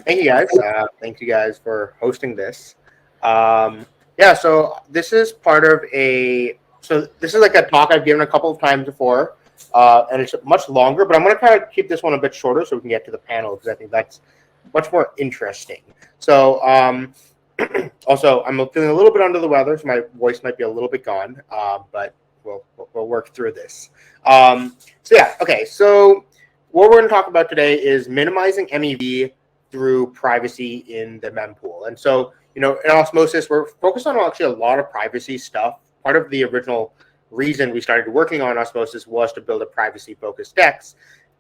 Thank you guys. Thank you guys for hosting this. Yeah, so this is part of this is like a talk I've given a couple of times before, and it's much longer, but I'm going to try to keep this one a bit shorter so we can get to the panel because I think that's much more interesting. So, also, I'm feeling a little bit under the weather, so my voice might be a little bit gone, but we'll work through this. So yeah, okay. So what we're going to talk about today is minimizing MEV through privacy in the mempool. And so, in Osmosis, we're focused on actually a lot of privacy stuff. Part of the original reason we started working on Osmosis was to build a privacy-focused DEX.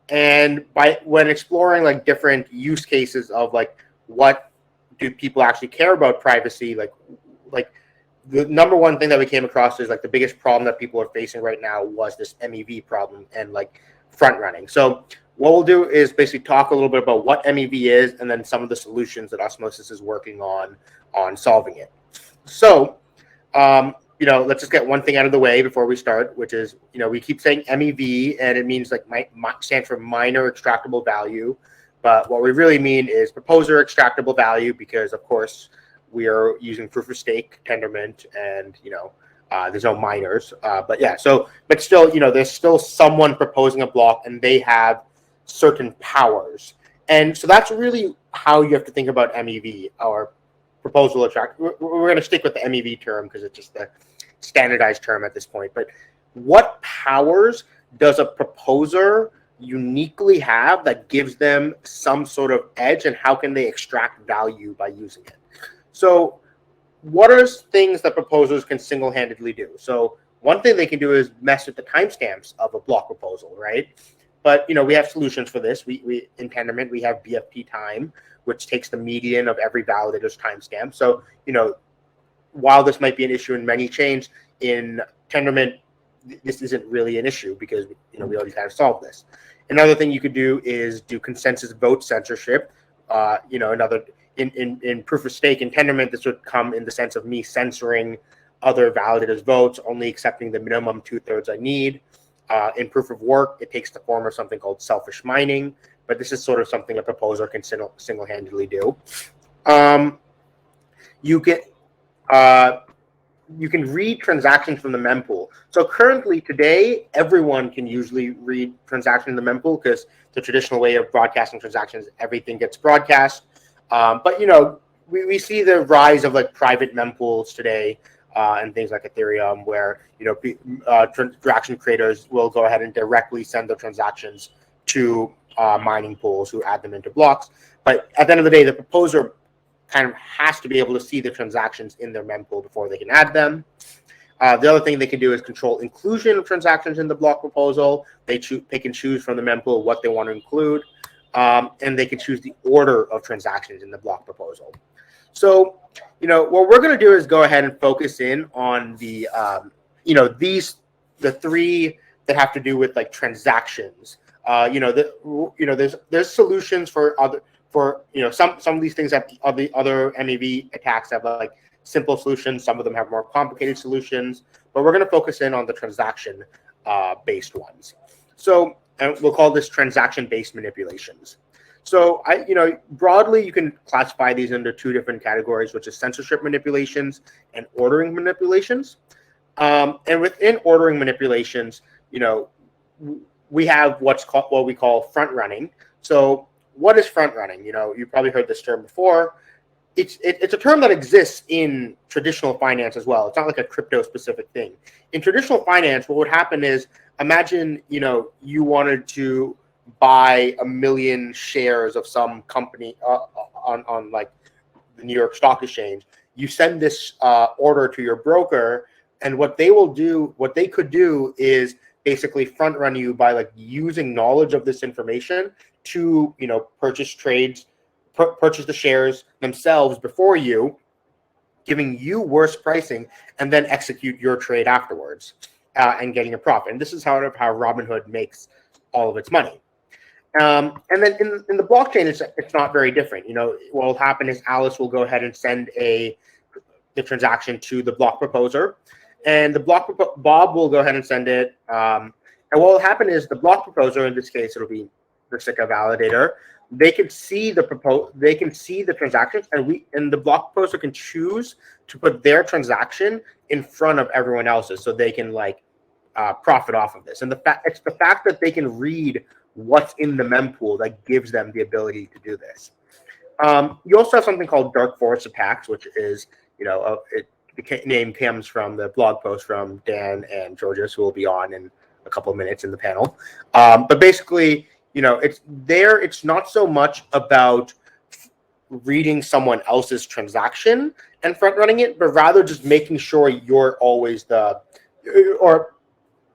And when exploring like different use cases of like what do people actually care about privacy, like the number one thing that we came across is like the biggest problem that people are facing right now was this MEV problem and like front running. So what we'll do is basically talk a little bit about what MEV is and then some of the solutions that Osmosis is working on solving it. So, let's just get one thing out of the way before we start, which is, we keep saying MEV and it means like stands for minor extractable value. But what we really mean is proposer extractable value because, of course, we are using proof of stake, Tendermint, and, there's no minors. But still, there's still someone proposing a block and they have certain powers. And so that's really how you have to think about MEV or proposal extract. We're going to stick with the MEV term because it's just the standardized term at this point. But what powers does a proposer uniquely have that gives them some sort of edge, and how can they extract value by using it? So what are things that proposers can single-handedly do? So one thing they can do is mess with the timestamps of a block proposal, right? But, we have solutions for this. We in Tendermint, we have BFP time, which takes the median of every validator's timestamp. So, while this might be an issue in many chains, in Tendermint, this isn't really an issue because, we already kind of solved this. Another thing you could do is do consensus vote censorship. In proof of stake in Tendermint, this would come in the sense of me censoring other validators' votes, only accepting the minimum 2/3 I need. In proof of work, it takes the form of something called selfish mining, but this is sort of something a proposer can single-handedly do. You can read transactions from the mempool. So currently, today, everyone can usually read transactions in the mempool because the traditional way of broadcasting transactions, everything gets broadcast. But we see the rise of like private mempools today. And things like Ethereum, where transaction creators will go ahead and directly send their transactions to mining pools who add them into blocks. But at the end of the day, the proposer kind of has to be able to see the transactions in their mempool before they can add them. The other thing they can do is control inclusion of transactions in the block proposal. They can choose from the mempool what they want to include, and they can choose the order of transactions in the block proposal. So, what we're going to do is go ahead and focus in on the, the three that have to do with like transactions. There's solutions for some of these things have the other MEV attacks have like simple solutions. Some of them have more complicated solutions, but we're going to focus in on the transaction based ones. So, and we'll call this transaction based manipulations. So broadly, you can classify these into two different categories, which is censorship manipulations and ordering manipulations. And within ordering manipulations, we have what we call front running. So what is front running? You probably heard this term before. It's a term that exists in traditional finance as well. It's not like a crypto specific thing. In traditional finance, what would happen is imagine, you wanted to buy 1 million shares of some company on like the New York Stock Exchange. You send this order to your broker, and what they could do is basically front run you by like using knowledge of this information to purchase the shares themselves before you, giving you worse pricing, and then execute your trade afterwards and getting a profit. And this is how Robinhood makes all of its money. And then in the blockchain, it's not very different. What will happen is Alice will go ahead and send the transaction to the block proposer, and Bob will go ahead and send it. And what will happen is the block proposer, in this case, it'll be the ZKValidator, they can see the transactions, and the block proposer can choose to put their transaction in front of everyone else's, so they can like profit off of this. And it's the fact that they can read what's in the mempool that gives them the ability to do this. You also have something called dark forest attacks, which is, the name comes from the blog post from Dan and Georgios, who will be on in a couple of minutes in the panel. But basically, it's not so much about reading someone else's transaction and front running it, but rather just making sure you're always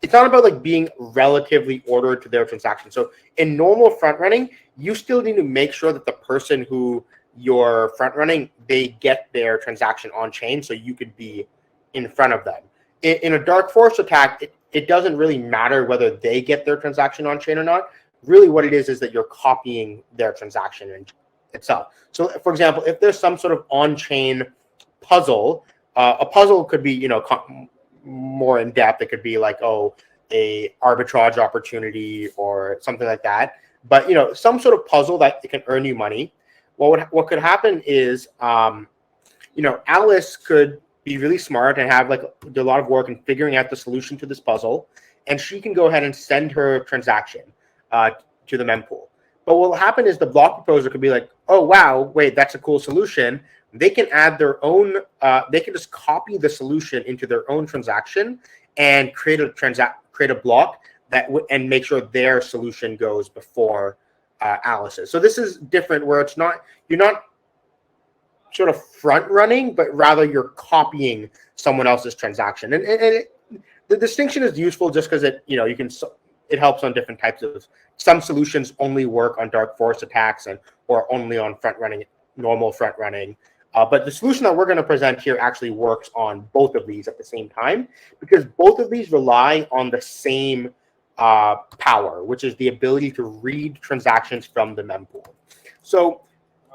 it's not about like being relatively ordered to their transaction. So in normal front running, you still need to make sure that the person who you're front running, they get their transaction on chain, so you could be in front of them. In a dark forest attack, it doesn't really matter whether they get their transaction on chain or not. Really what it is that you're copying their transaction itself. So for example, if there's some sort of on-chain puzzle, a puzzle could be, more in depth. It could be like, a arbitrage opportunity or something like that. But some sort of puzzle that it can earn you money. What could happen is, Alice could be really smart and have do a lot of work in figuring out the solution to this puzzle, and she can go ahead and send her transaction to the mempool. But what will happen is the block proposer could be like, oh wow, wait, that's a cool solution. They can add their own. They can just copy the solution into their own transaction and create a block and make sure their solution goes before Alice's. So this is different, where you're not sort of front running, but rather you're copying someone else's transaction. And the distinction is useful just because it helps on different types of. Some solutions only work on dark forest attacks or only on normal front running. But the solution that we're going to present here actually works on both of these at the same time, because both of these rely on the same power, which is the ability to read transactions from the mempool. So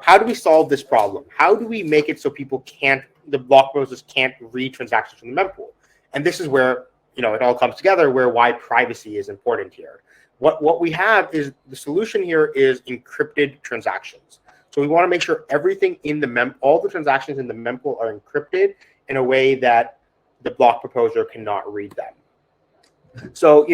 how do we solve this problem? How do we make it so the block proposers can't read transactions from the mempool? And this is where it all comes together, why privacy is important here. What we have is the solution here is encrypted transactions. So we want to make sure everything in all the transactions in the mempool are encrypted in a way that the block proposer cannot read them. So,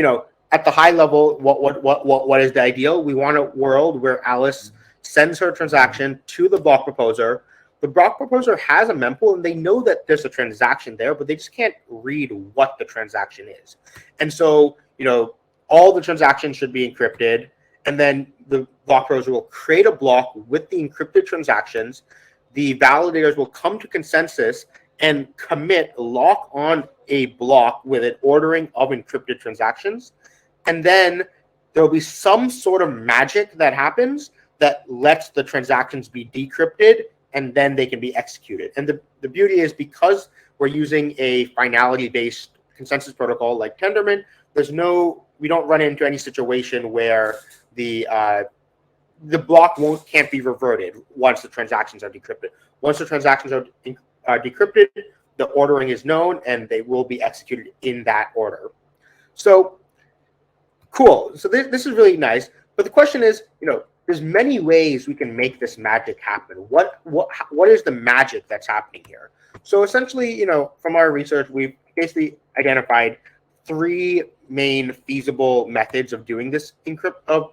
at the high level, what is the ideal? We want a world where Alice sends her transaction to the block proposer. The block proposer has a mempool, and they know that there's a transaction there, but they just can't read what the transaction is. And so, all the transactions should be encrypted. And then the block proposer will create a block with the encrypted transactions. The validators will come to consensus and lock on a block with an ordering of encrypted transactions. And then there'll be some sort of magic that happens that lets the transactions be decrypted, and then they can be executed. And the beauty is, because we're using a finality-based consensus protocol like Tendermint, we don't run into any situation where the block can't be reverted once the transactions are decrypted. Once the transactions are decrypted, the ordering is known, and they will be executed in that order. So cool. So this is really nice. But the question is, there's many ways we can make this magic happen. What is the magic that's happening here? So essentially, from our research, we've basically identified 3 main feasible methods of doing this decryption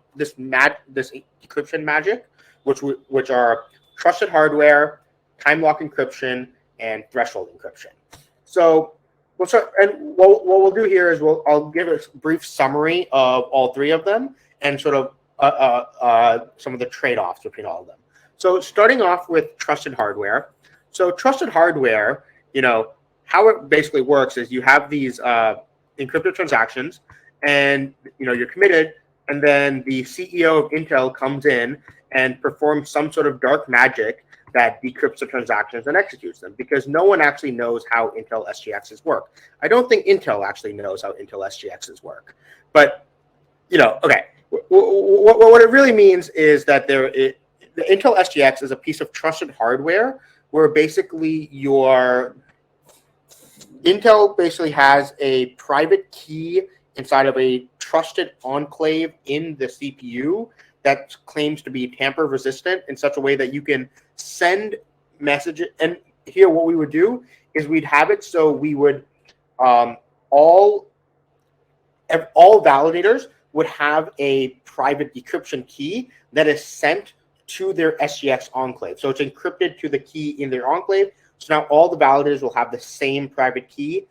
magic, which are trusted hardware, TimeLock encryption, and threshold encryption. So we'll start, and what we'll do here is I'll give a brief summary of all 3 of them and sort of some of the trade-offs between all of them. So starting off with trusted hardware. So trusted hardware, how it basically works is you have these encrypted transactions, and you're committed, and then the CEO of Intel comes in and performs some sort of dark magic that decrypts the transactions and executes them, because no one actually knows how Intel SGXs work. I don't think Intel actually knows how Intel SGXs work, but okay. What it really means is that the Intel SGX is a piece of trusted hardware where basically Intel basically has a private key inside of a trusted enclave in the CPU that claims to be tamper resistant in such a way that you can send messages. And here what we would do is we'd have it so we would all validators would have a private decryption key that is sent to their SGX enclave. So it's encrypted to the key in their enclave. So now all the validators will have the same private key,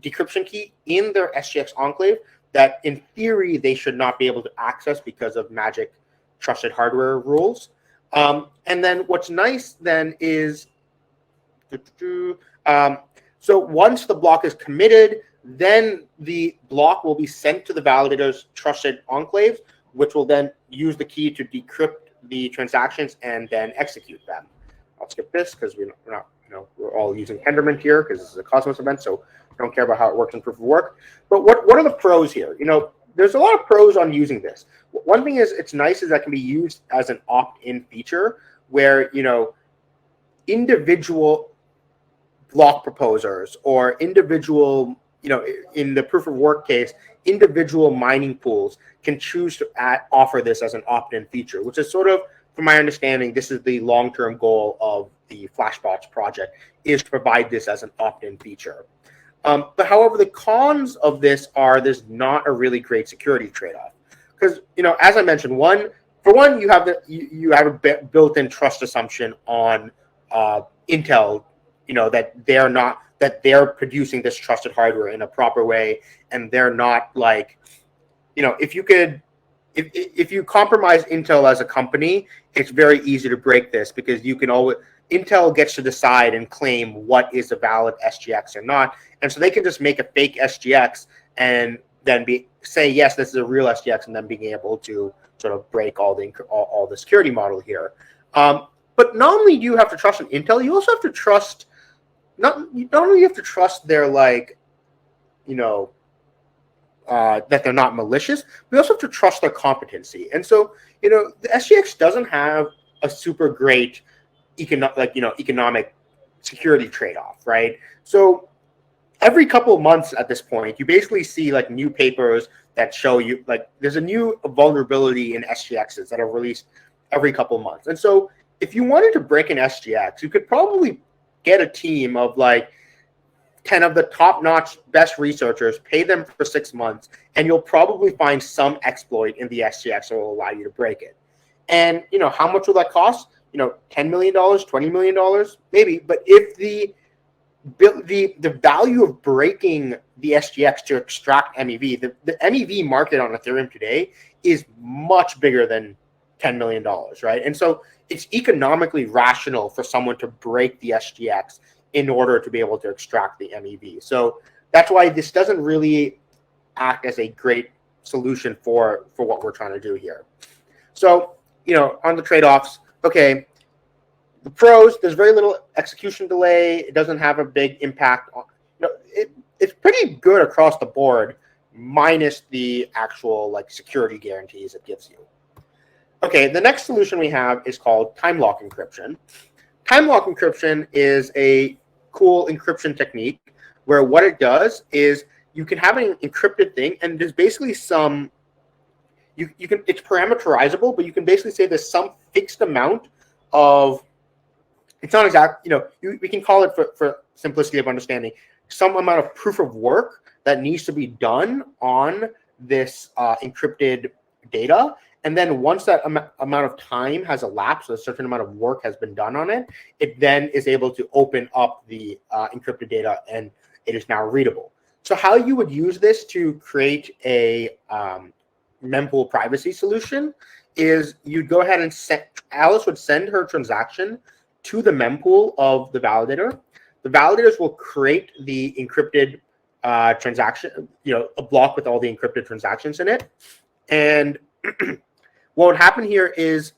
decryption key in their SGX enclave that in theory they should not be able to access because of magic trusted hardware rules. And then what's nice then is, so once the block is committed, then the block will be sent to the validator's trusted enclaves, which will then use the key to decrypt the transactions and then execute them. I'll skip this because we're not, we're all using Tendermint here because this is a Cosmos event, so I don't care about how it works in proof of work. But what are the pros here? There's a lot of pros on using this. One thing is it's nice is that it can be used as an opt-in feature where, individual block proposers or individual, in the proof of work case, individual mining pools can choose to offer this as an opt-in feature, which is sort of, from my understanding, this is the long-term goal of the Flashbots project, is to provide this as an opt-in feature. But however, the cons of this are there's not a really great security trade-off. Because, as I mentioned, you have a built-in trust assumption on Intel, that they're producing this trusted hardware in a proper way, and they're not like, if you compromise Intel as a company, it's very easy to break this because Intel gets to decide and claim what is a valid SGX or not, and so they can just make a fake SGX and then say yes, this is a real SGX, and then being able to sort of break all the security model here. But not only do you have to trust in Intel, you also have to trust not only you have to trust their that they're not malicious, but you also have to trust their competency. And so, the SGX doesn't have a super great economic security trade-off, right? So every couple of months at this point, you basically see new papers that show you there's a new vulnerability in SGXs that are released every couple of months. And so if you wanted to break an SGX, you could probably get a team of 10 of the top-notch best researchers, pay them for 6 months, and you'll probably find some exploit in the SGX that will allow you to break it. And how much will that cost? $10 million, $20 million, maybe. But if the value of breaking the SGX to extract MEV, the MEV market on Ethereum today is much bigger than $10 million, right? And so it's economically rational for someone to break the SGX in order to be able to extract the MEV. So that's why this doesn't really act as a great solution for what we're trying to do here. So, on the trade-offs, okay, the pros, there's very little execution delay. It doesn't have a big impact on, it's pretty good across the board, minus the actual security guarantees it gives you. Okay, the next solution we have is called TimeLock encryption. TimeLock encryption is a cool encryption technique where what it does is you can have an encrypted thing, and there's basically some it's parameterizable, but you can basically say there's some fixed amount of, it's not exact, we can call it for simplicity of understanding, some amount of proof of work that needs to be done on this encrypted data. And then once that amount of time has elapsed, a certain amount of work has been done on it, it then is able to open up the encrypted data, and it is now readable. So how you would use this to create a mempool privacy solution is you'd go ahead and Alice would send her transaction to the mempool of the validator. The validators will create the encrypted transaction, a block with all the encrypted transactions in it. And what would happen here is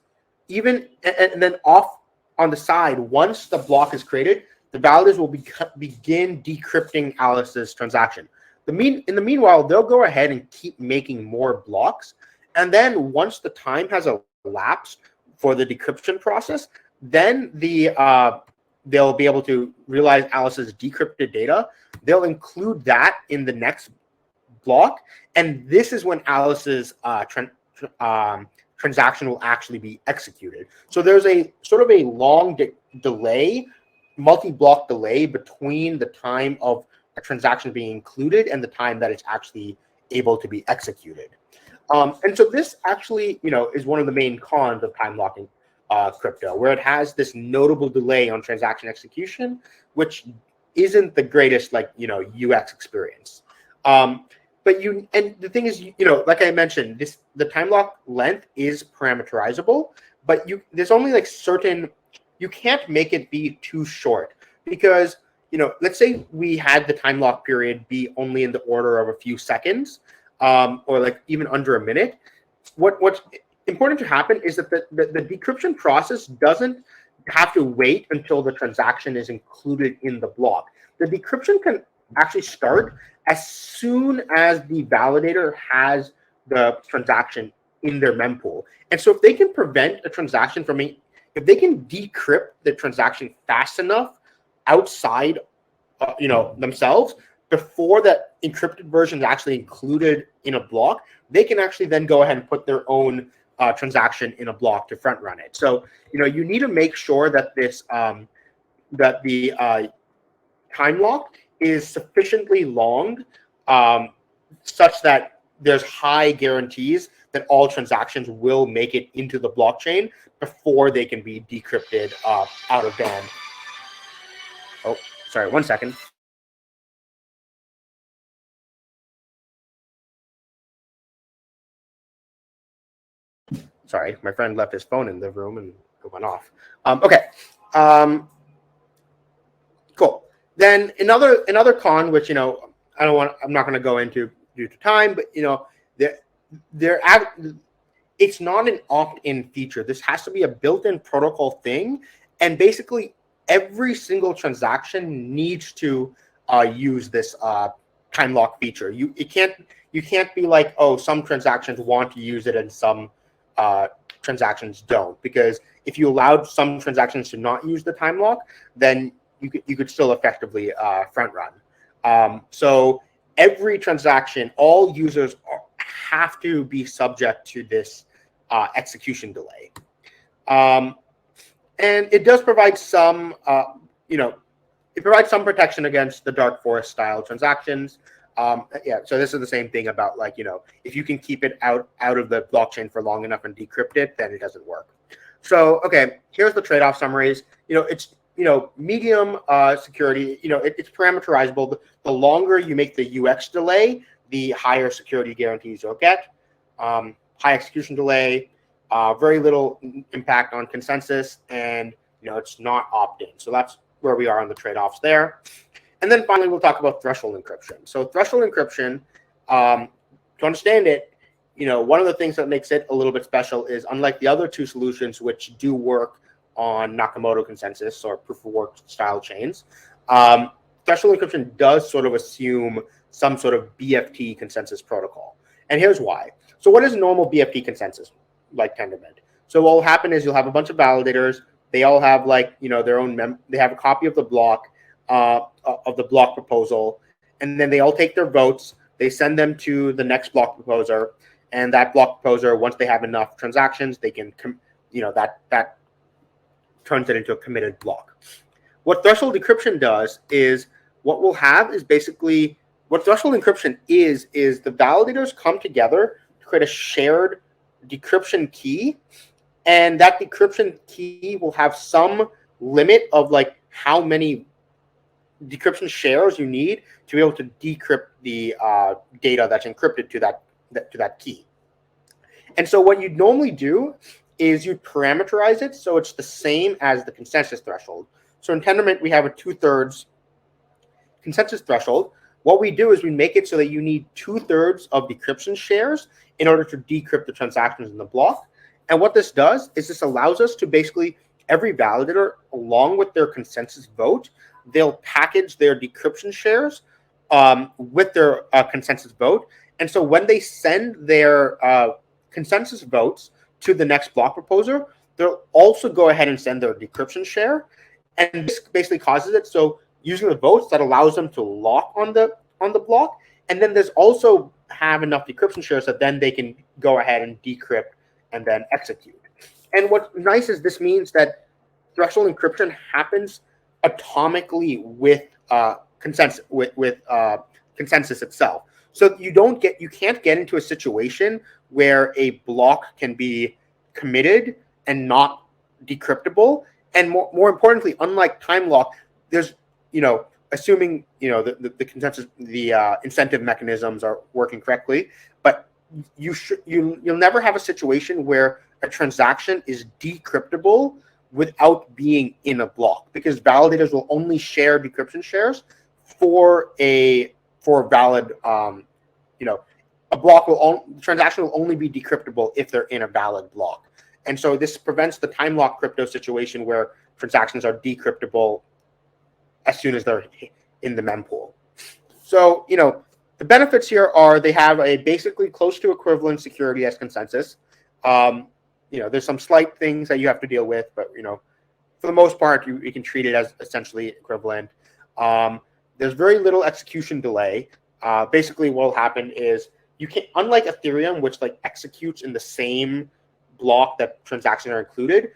and then off on the side, once the block is created, the validators will begin decrypting Alice's transaction. In the meanwhile, they'll go ahead and keep making more blocks. And then once the time has elapsed for the decryption process, then they'll be able to realize Alice's decrypted data. They'll include that in the next block. And this is when Alice's transaction will actually be executed. So there's a sort of a long delay, multi-block delay between the time of a transaction being included and the time that it's actually able to be executed. And so this actually, is one of the main cons of time locking crypto, where it has this notable delay on transaction execution, which isn't the greatest UX experience. But the thing is, like I mentioned, the time lock length is parameterizable, but there's only you can't make it be too short, because let's say we had the time lock period be only in the order of a few seconds, or even under a minute. What's important to happen is that the decryption process doesn't have to wait until the transaction is included in the block. The decryption can actually start as soon as the validator has the transaction in their mempool. And so if they can prevent a transaction if they can decrypt the transaction fast enough outside, themselves, before that encrypted version is actually included in a block, they can actually then go ahead and put their own transaction in a block to front run it. So, you need to make sure that that the time lock is sufficiently long, such that there's high guarantees that all transactions will make it into the blockchain before they can be decrypted out of band. Oh, sorry, 1 second. Sorry, my friend left his phone in the room and it went off. Okay. Cool. Then another con, which I'm not going to go into due to time, but it's not an opt-in feature. This has to be a built-in protocol thing, and basically every single transaction needs to use this time lock feature. You can't be like, oh, some transactions want to use it and some transactions don't, because if you allowed some transactions to not use the time lock, then you could still effectively front run. So every transaction, all users have to be subject to this execution delay. And it does provide some, it provides some protection against the dark forest style transactions. Yeah, so this is the same thing about if you can keep it out of the blockchain for long enough and decrypt it, then it doesn't work. So, okay, here's the trade-off summaries. It's medium security. It's parameterizable. The longer you make the UX delay, the higher security guarantees you'll get. High execution delay, very little impact on consensus, and it's not opt-in. So that's where we are on the trade-offs there. And then finally, we'll talk about threshold encryption. So threshold encryption, to understand it, one of the things that makes it a little bit special is, unlike the other two solutions, which do work on Nakamoto consensus or proof of work style chains, threshold encryption does sort of assume some sort of BFT consensus protocol. And here's why. So what is normal BFT consensus like Tendermint? So what will happen is you'll have a bunch of validators. They all have their own they have a copy of the block proposal, and then they all take their votes. They send them to the next block proposer, and that block proposer, once they have enough transactions, they can that turns it into a committed block. What threshold encryption does is, what we'll have is basically, what threshold encryption is the validators come together to create a shared decryption key, and that decryption key will have some limit of how many decryption shares you need to be able to decrypt the data that's encrypted to that key. And so what you'd normally do is you parameterize it so it's the same as the consensus threshold. So in Tendermint, we have a 2/3 consensus threshold. What we do is we make it so that you need 2/3 of decryption shares in order to decrypt the transactions in the block. And what this does is this allows us to basically, every validator, along with their consensus vote, they'll package their decryption shares with their consensus vote. And so when they send their consensus votes to the next block proposer, they'll also go ahead and send their decryption share. And this basically causes it so using the votes, that allows them to lock on the block. And then there's also have enough decryption shares that then they can go ahead and decrypt and then execute. And what's nice is this means that threshold encryption happens atomically with consensus consensus itself. So you can't get into a situation where a block can be committed and not decryptable. And more importantly, unlike TimeLock, there's, assuming, the consensus, the incentive mechanisms are working correctly, but you'll never have a situation where a transaction is decryptable without being in a block, because validators will only share decryption shares for valid, the transaction will only be decryptable if they're in a valid block. And so this prevents the TimeLock crypto situation where transactions are decryptable as soon as they're in the mempool. So, the benefits here are they have a basically close to equivalent security as consensus. There's some slight things that you have to deal with, but, for the most part, you can treat it as essentially equivalent. There's very little execution delay. Basically, what will happen is you can, unlike Ethereum, which executes in the same block that transactions are included,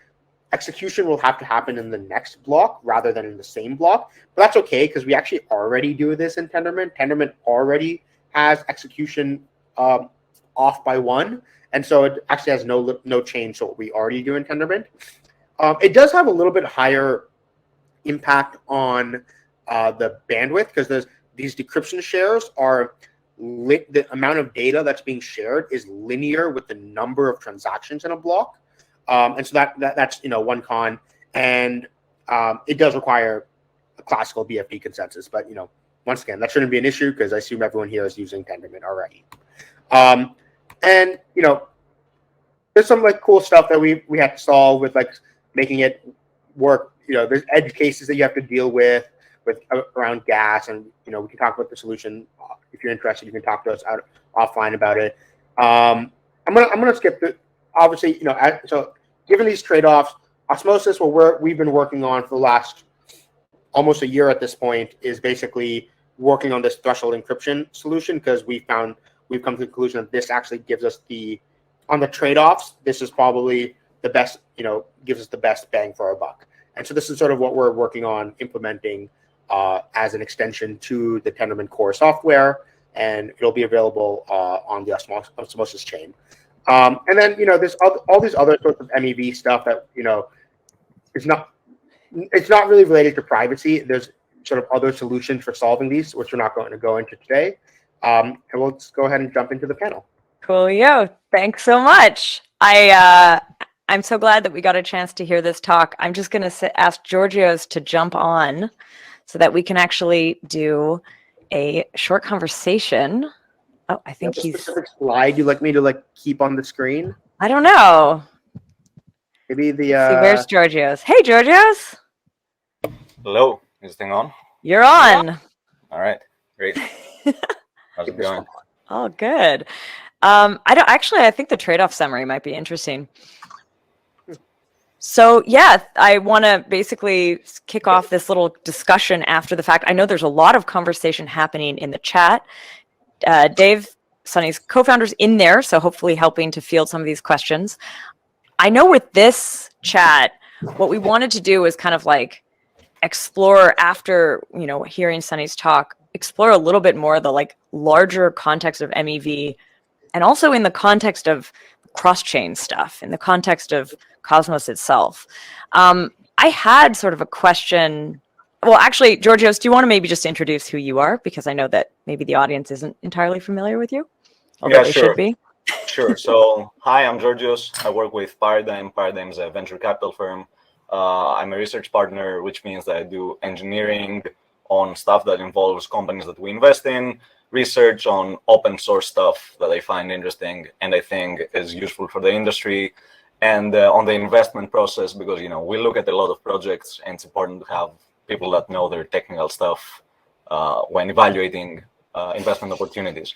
execution will have to happen in the next block rather than in the same block. But that's okay, because we actually already do this in Tendermint. Tendermint already has execution off by 1. And so it actually has no change to what we already do in Tendermint. It does have a little bit higher impact on the bandwidth, because these decryption shares are the amount of data that's being shared is linear with the number of transactions in a block. And so that's one con. And it does require a classical BFD consensus. But, once again, that shouldn't be an issue, because I assume everyone here is using Tendermint already. And, there's some cool stuff that we had to solve with making it work. There's edge cases that you have to deal with around gas, and we can talk about the solution. If you're interested, you can talk to us offline about it. I'm gonna skip the, obviously, so given these trade-offs, Osmosis, what we've been working on for the last almost a year at this point, is basically working on this threshold encryption solution, because we've come to the conclusion that this actually gives us on the trade-offs, this is probably the best, gives us the best bang for our buck. And so this is sort of what we're working on implementing as an extension to the Tendermint core software, and it'll be available on the Osmosis chain. And then, there's all these other sorts of MEV stuff that, it's not really related to privacy. There's sort of other solutions for solving these, which we're not going to go into today. And we'll just go ahead and jump into the panel. Coolio. Thanks so much. I'm so glad that we got a chance to hear this talk. I'm just going to ask Georgios to jump on so that we can actually do a short conversation. Oh, I think he's... specific slide you'd like me to keep on the screen? I don't know. Maybe the... See, where's Georgios? Hey, Georgios. Hello. Is this thing on? You're on. All right. Great. How's it going? Oh, good. I think the trade-off summary might be interesting. So yeah, I want to basically kick off this little discussion after the fact. I know there's a lot of conversation happening in the chat. Dave, Sunny's co-founder's in there, so hopefully helping to field some of these questions. I know with this chat, what we wanted to do is kind of explore after, hearing Sunny's talk, explore a little bit more the larger context of MEV, and also in the context of cross-chain stuff, in the context of Cosmos itself. I had sort of a question. Well, actually, Georgios, do you want to maybe just introduce who you are? Because I know that maybe the audience isn't entirely familiar with you, although they should be. Sure. So, hi, I'm Georgios. I work with Paradigm. Paradigm is a venture capital firm. I'm a research partner, which means that I do engineering on stuff that involves companies that we invest in, research on open source stuff that I find interesting and I think is useful for the industry, and on the investment process, because we look at a lot of projects and it's important to have people that know their technical stuff when evaluating investment opportunities.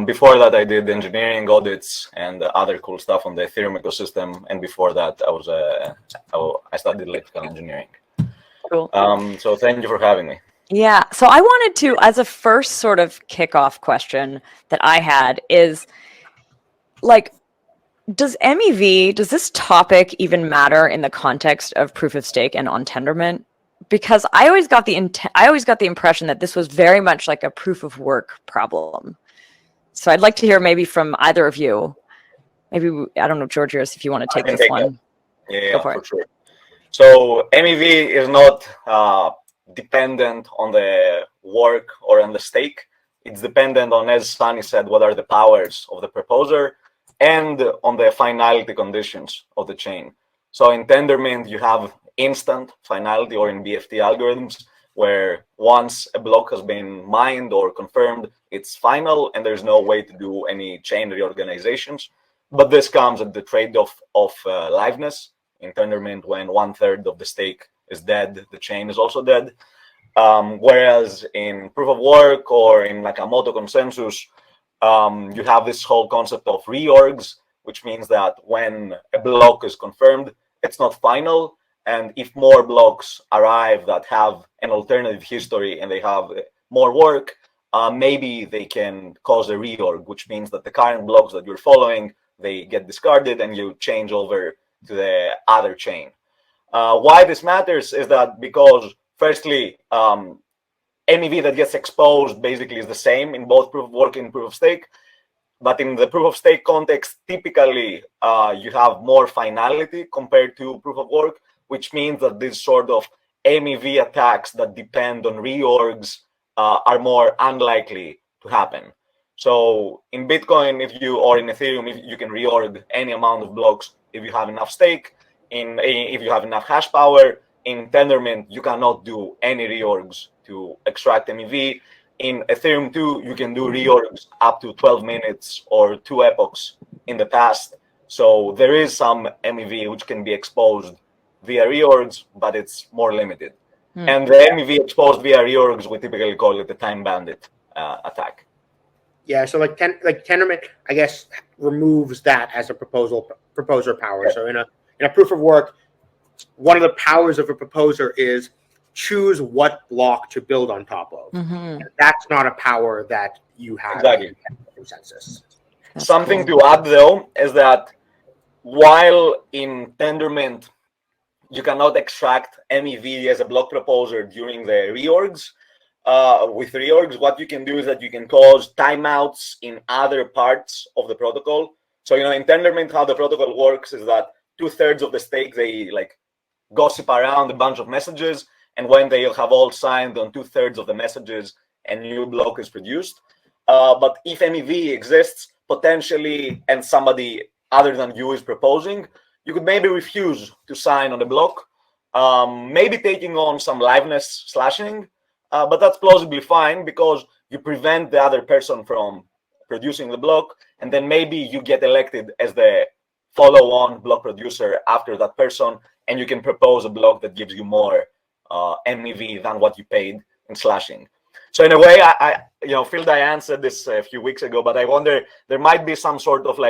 Before that, I did engineering audits and other cool stuff on the Ethereum ecosystem, and before that, I studied electrical engineering. Cool. So thank you for having me. Yeah. So I wanted to, as a first sort of kickoff question that I had is does MEV, does this topic even matter in the context of proof of stake and on tendermint? Because I always got the impression that this was very much like a proof of work problem. So I'd like to hear maybe from either of you. Maybe, I don't know, Georgios, if you want to take this one. Yeah, for sure. So MEV is not dependent on the work or on the stake. It's dependent on, as Sunny said, what are the powers of the proposer and on the finality conditions of the chain. So in Tendermint, you have instant finality, or in BFT algorithms, where once a block has been mined or confirmed, it's final and there's no way to do any chain reorganizations. But this comes at the trade-off of liveness. In Tendermint, when 1/3 of the stake is dead, the chain is also dead. Whereas in proof of work or in Nakamoto consensus, you have this whole concept of reorgs, which means that when a block is confirmed, it's not final. And if more blocks arrive that have an alternative history and they have more work, maybe they can cause a reorg, which means that the current blocks that you're following, they get discarded and you change over to the other chain. Why this matters is that because, firstly, MEV that gets exposed basically is the same in both proof of work and proof of stake. But in the proof of stake context, typically you have more finality compared to proof of work, which means that this sort of MEV attacks that depend on reorgs are more unlikely to happen. So in Bitcoin, or in Ethereum, if you can reorg any amount of blocks if you have enough stake, if you have enough hash power. In Tendermint, you cannot do any reorgs to extract MEV. In Ethereum 2, you can do reorgs up to 12 minutes or 2 epochs in the past. So there is some MEV which can be exposed via reorgs, but it's more limited. And the MEV exposed via reorgs, we typically call it the time bandit attack. Yeah, so like Tendermint, I guess, removes that as a proposer power. So in a proof of work, one of the powers of a proposer is choose what block to build on top of. And that's not a power that you have in consensus. That's something cool to add, though, is that while in Tendermint, you cannot extract MEV as a block proposer during the reorgs, with reorgs, what you can do is that you can cause timeouts in other parts of the protocol. So, in Tendermint, how the protocol works is that 2/3 of the stake, they gossip around a bunch of messages, and when they have all signed on 2/3 of the messages, a new block is produced. But if MEV exists potentially, and somebody other than you is proposing, you could maybe refuse to sign on the block, maybe taking on some liveness slashing, but that's plausibly fine because you prevent the other person from producing the block, and then maybe you get elected as the follow-on block producer after that person, and you can propose a block that gives you more MEV than what you paid in slashing. So in a way, I Phil, I answered this a few weeks ago, but I wonder, there might be some sort of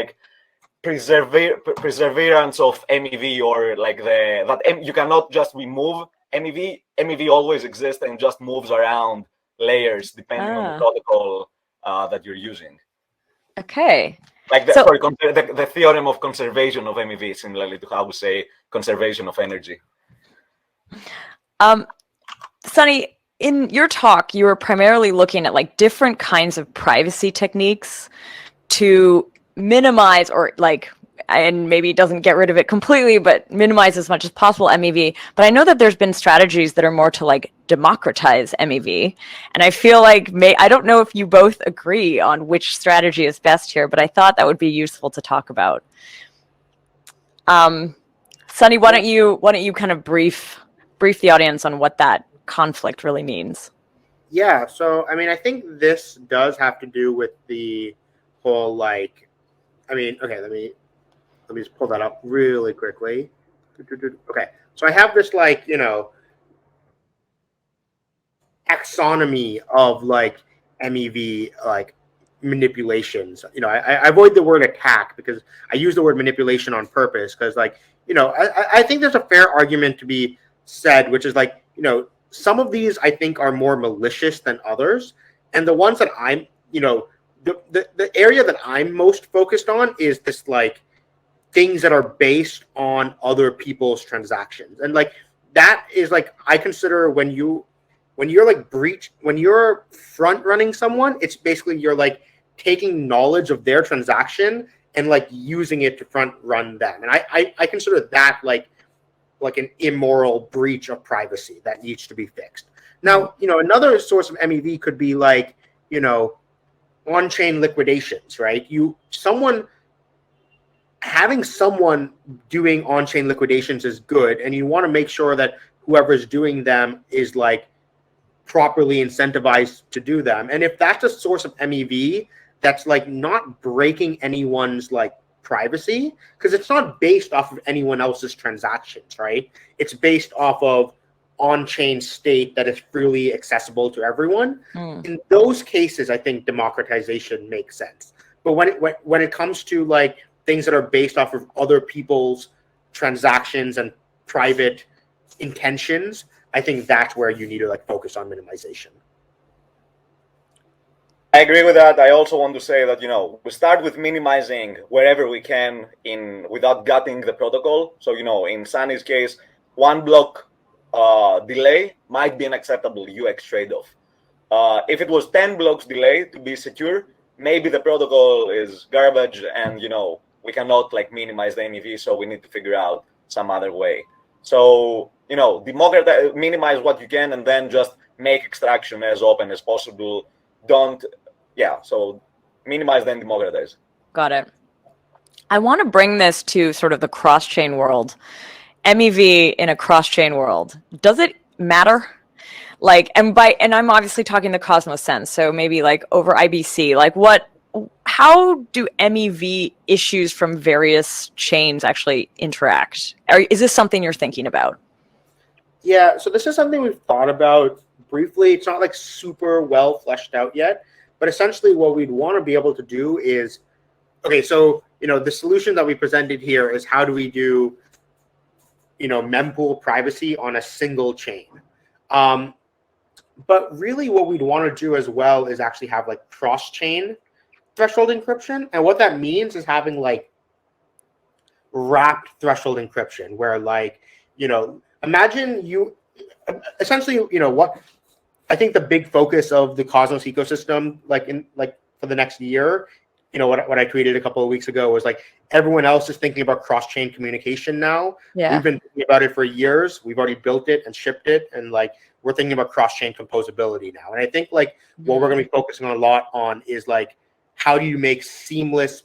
perseverance of MEV, or that you cannot just remove MEV. MEV always exists and just moves around layers depending on the protocol that you're using. Okay. The theorem of conservation of MEV, similarly to how we say conservation of energy. Sunny, in your talk, you were primarily looking at different kinds of privacy techniques to minimize and maybe it doesn't get rid of it completely, but minimize as much as possible MEV. But I know that there's been strategies that are more to democratize MEV. And I feel I don't know if you both agree on which strategy is best here, but I thought that would be useful to talk about. Sunny, why don't you kind of brief the audience on what that conflict really means? Yeah, so I think this does have to do with the whole okay, let me just pull that up really quickly. Okay, so I have this taxonomy of MEV manipulations. I avoid the word attack because I use the word manipulation on purpose because I think there's a fair argument to be said, which is some of these I think are more malicious than others, and the ones that I'm the area that I'm most focused on is this things that are based on other people's transactions. And like that is like, I consider when you're front running someone, it's basically you're like taking knowledge of their transaction and like using it to front run them. And I consider that like an immoral breach of privacy that needs to be fixed. Now, another source of MEV could be like, on-chain liquidations, right? Having someone doing on-chain liquidations is good, and you want to make sure that whoever's doing them is like properly incentivized to do them. And if that's a source of MEV that's like not breaking anyone's like privacy, because it's not based off of anyone else's transactions, right? It's based off of on-chain state that is freely accessible to everyone. In those cases, I think democratization makes sense. But when it comes to like things that are based off of other people's transactions and private intentions, I think that's where you need to like focus on minimization. I agree with that. I also want to say that, we start with minimizing wherever we can without gutting the protocol. So, in Sunny's case, 1 block delay might be an acceptable UX trade-off. If it was 10 blocks delay to be secure, maybe the protocol is garbage and, we cannot like minimize the MEV, so we need to figure out some other way. So, minimize what you can and then just make extraction as open as possible. So minimize then democratize. Got it. I want to bring this to sort of the cross-chain world. MEV in a cross-chain world, does it matter? Like, and I'm obviously talking the Cosmos sense, so maybe like over IBC, like how do MEV issues from various chains actually interact? Is this something you're thinking about? Yeah, so this is something we've thought about briefly. It's not like super well fleshed out yet, but essentially what we'd want to be able to do is, okay, so, the solution that we presented here is how do we do, mempool privacy on a single chain. But really what we'd want to do as well is actually have like cross-chain threshold encryption. And what that means is having like wrapped threshold encryption where like, imagine you essentially, what I think the big focus of the Cosmos ecosystem, for the next year, what I tweeted a couple of weeks ago was like, everyone else is thinking about cross-chain communication now. Yeah. We've been thinking about it for years. We've already built it and shipped it. And like, we're thinking about cross-chain composability now. And I think like what we're going to be focusing on a lot on is like, how do you make seamless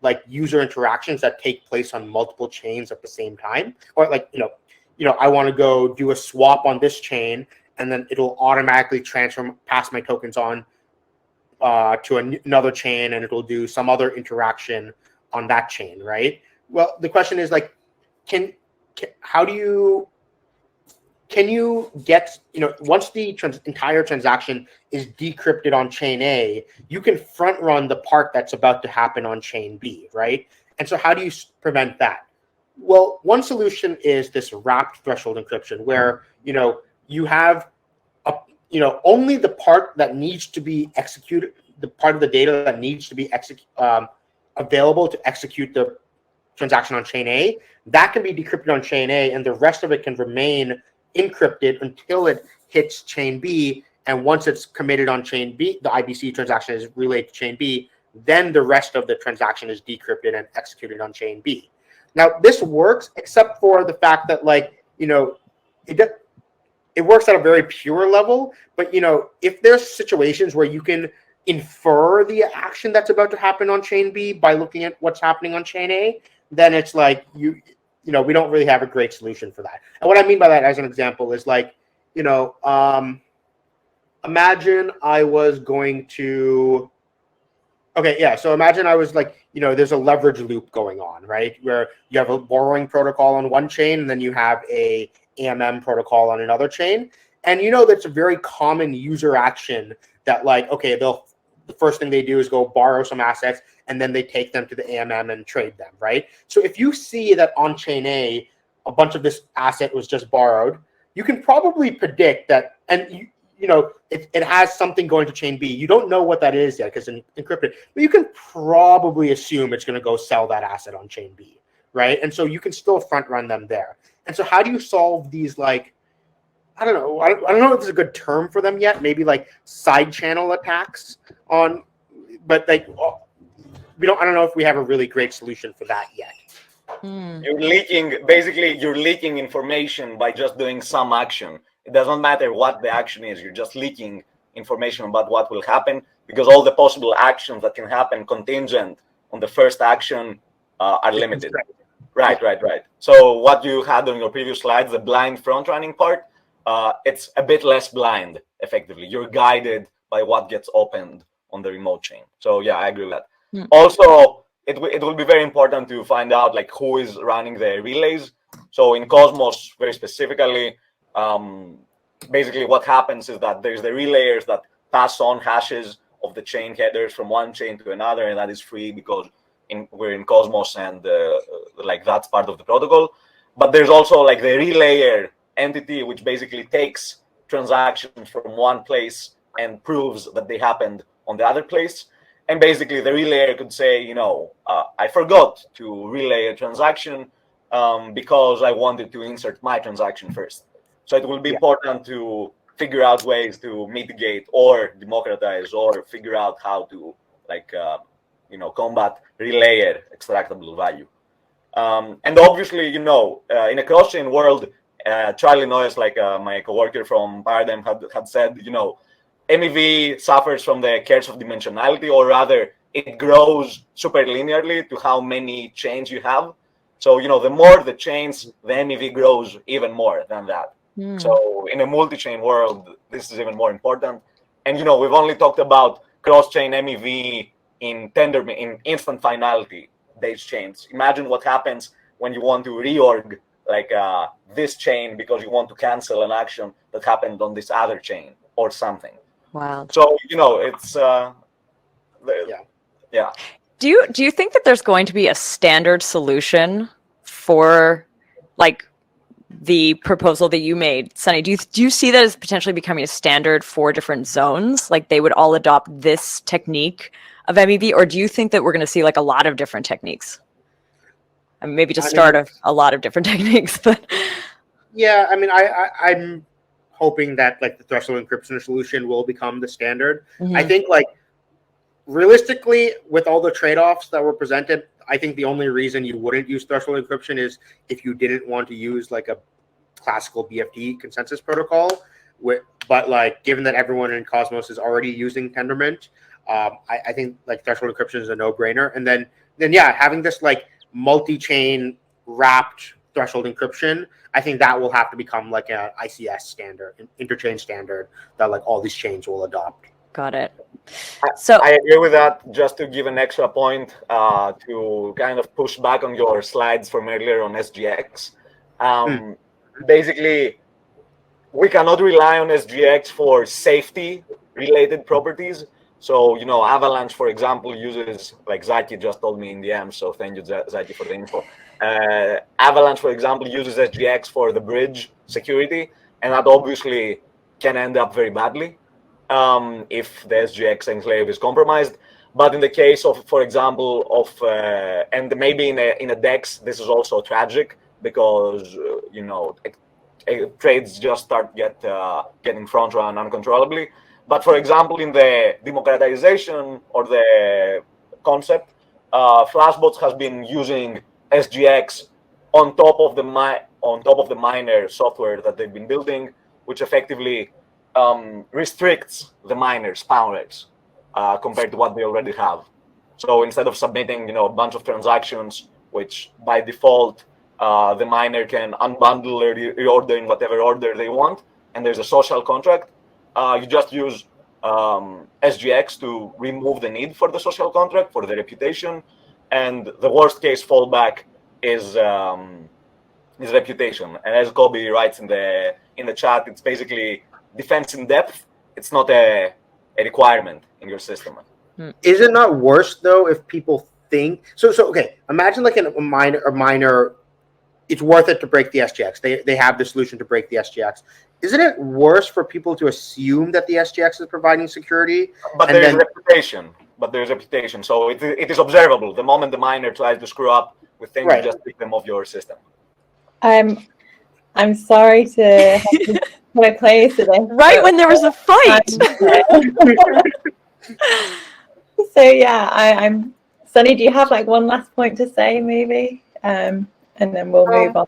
like user interactions that take place on multiple chains at the same time? Or like, I want to go do a swap on this chain and then it'll automatically pass my tokens on to another chain and it'll do some other interaction on that chain, right? Well, the question is like, can you get, once the entire transaction is decrypted on chain A, you can front run the part that's about to happen on chain B, right? And so how do you prevent that? Well, one solution is this wrapped threshold encryption where, you have only the part that needs to be executed, the part of the data that needs to be available to execute the transaction on chain A, that can be decrypted on chain A, and the rest of it can remain encrypted until it hits chain B. And once it's committed on chain B, the IBC transaction is relayed to chain B, then the rest of the transaction is decrypted and executed on chain B. Now, this works except for the fact that it works at a very pure level, but if there's situations where you can infer the action that's about to happen on chain B by looking at what's happening on chain A, then it's like we don't really have a great solution for that. And what I mean by that as an example is like, imagine I was going to, so imagine I was like, there's a leverage loop going on, right? Where you have a borrowing protocol on one chain and then you have a AMM protocol on another chain. And that's a very common user action that like, okay, the first thing they do is go borrow some assets and then they take them to the AMM and trade them, right? So if you see that on chain A, a bunch of this asset was just borrowed, you can probably predict that, and it has something going to chain B. You don't know what that is yet because it's encrypted, but you can probably assume it's going to go sell that asset on chain B. right? And so you can still front run them there. And so how do you solve these, like, I don't know. I don't know if there's a good term for them yet. Maybe like side channel attacks on, but like I don't know if we have a really great solution for that yet. You're leaking information by just doing some action. It doesn't matter what the action is. You're just leaking information about what will happen, because all the possible actions that can happen contingent on the first action are limited. Right. So what you had on your previous slides, the blind front running part, it's a bit less blind, effectively. You're guided by what gets opened on the remote chain. So yeah, I agree with that. Also, it will be very important to find out like who is running the relays. So in Cosmos, very specifically, basically what happens is that there's the relayers that pass on hashes of the chain headers from one chain to another, and that is free because we're in Cosmos, and like that's part of the protocol. But there's also like the relayer entity, which basically takes transactions from one place and proves that they happened on the other place. And basically the relayer could say, I forgot to relay a transaction because I wanted to insert my transaction first. So it will be important to figure out ways to mitigate or democratize or figure out how to combat relayer extractable value. And obviously, in a cross-chain world, Charlie Noyes, like my coworker from Paradigm, had said, MEV suffers from the curse of dimensionality, or rather, it grows super linearly to how many chains you have. So, the more the chains, the MEV grows even more than that. So in a multi-chain world, this is even more important. And, we've only talked about cross-chain MEV in instant finality based chains. Imagine what happens when you want to reorg like this chain because you want to cancel an action that happened on this other chain or something. Wow. So, it's yeah. Do you think that there's going to be a standard solution for like the proposal that you made, Sunny? Do you see that as potentially becoming a standard for different zones? Like they would all adopt this technique of MEV, or do you think that we're going to see like a lot of different techniques? I mean, maybe a lot of different techniques, but yeah, I mean, I'm hoping that like the threshold encryption solution will become the standard. I think like realistically, with all the trade-offs that were presented, I think the only reason you wouldn't use threshold encryption is if you didn't want to use like a classical BFT consensus protocol. But like, given that everyone in Cosmos is already using Tendermint, I think like threshold encryption is a no-brainer. And then yeah, having this like multi-chain wrapped threshold encryption, I think that will have to become like an ICS standard, an interchain standard that like all these chains will adopt. Got it. So I agree with that. Just to give an extra point to kind of push back on your slides from earlier on SGX. Basically, we cannot rely on SGX for safety-related properties. So, Avalanche, for example, uses, like Zaki just told me in the DM, so thank you, Zaki, for the info. Avalanche, for example, uses SGX for the bridge security, and that obviously can end up very badly if the SGX enclave is compromised. But in the case of, for example, and maybe in a DEX, this is also tragic because, trades just start getting front run uncontrollably. But for example, in the democratization or the concept, Flashbots has been using SGX on top of the miner software that they've been building, which effectively restricts the miners' power rates compared to what they already have. So instead of submitting, a bunch of transactions, which by default the miner can unbundle or reorder in whatever order they want, and there's a social contract, you just use SGX to remove the need for the social contract, for the reputation, and the worst case fallback is reputation. And as Kobe writes in the chat, it's basically defense in depth. It's not a requirement in your system. Is it not worse though if people think so? Okay, imagine like a miner. It's worth it to break the SGX. They have the solution to break the SGX. Isn't it worse for people to assume that the SGX is providing security? But there's reputation. So it is observable. The moment the miner tries to screw up we think Right. you just pick them off your system. I'm sorry to have to put a close to this. Right when there was a fight. So yeah, I'm Sunny, do you have like one last point to say maybe? And then we'll move on.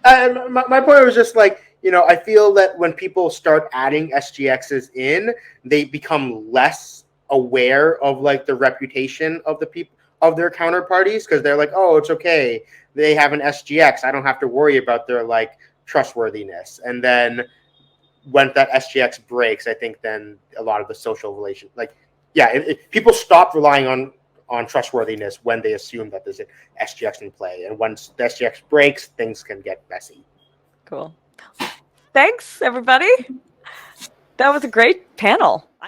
My point was just like, I feel that when people start adding SGXs in, they become less aware of like the reputation of the people of their counterparties, because they're like, oh, it's okay, they have an SGX, I don't have to worry about their like trustworthiness. And then when that SGX breaks, I think then a lot of the social relation, like, if people stop relying on trustworthiness when they assume that there's an SGX in play. And once the SGX breaks, things can get messy. Cool. Thanks, everybody. That was a great panel.